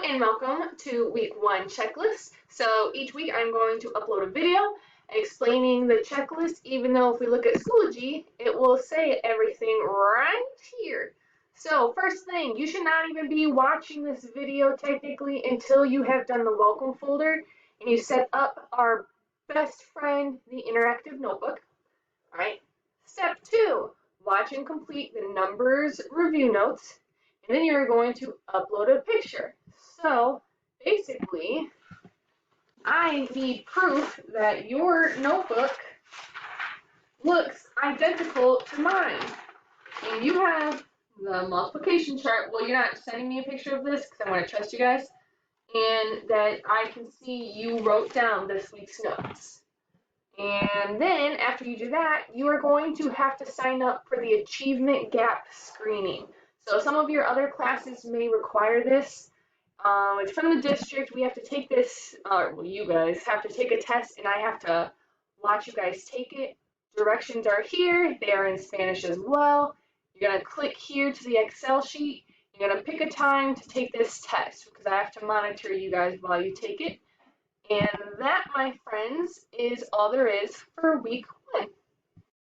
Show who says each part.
Speaker 1: and welcome to week 1 checklist. So each week I'm going to upload a video explaining the checklist, even though if we look at Schoology, it will say everything right here. So first thing, you should not even be watching this video technically until you have done the welcome folder and you set up our best friend, the interactive notebook. All right. Step 2, watch and complete the numbers review notes. And then you're going to upload a picture. So basically, I need proof that your notebook looks identical to mine. And you have the multiplication chart. Well, you're not sending me a picture of this because I want to trust you guys. And that I can see you wrote down this week's notes. And then after you do that, you are going to have to sign up for the achievement gap screening. So some of your other classes may require this. It's from the district. We have to take this, well, you guys have to take a test, and I have to watch you guys take it. Directions are here. They are in Spanish as well. You're going to click here to the Excel sheet. You're going to pick a time to take this test because I have to monitor you guys while you take it. And that, my friends, is all there is for week 1.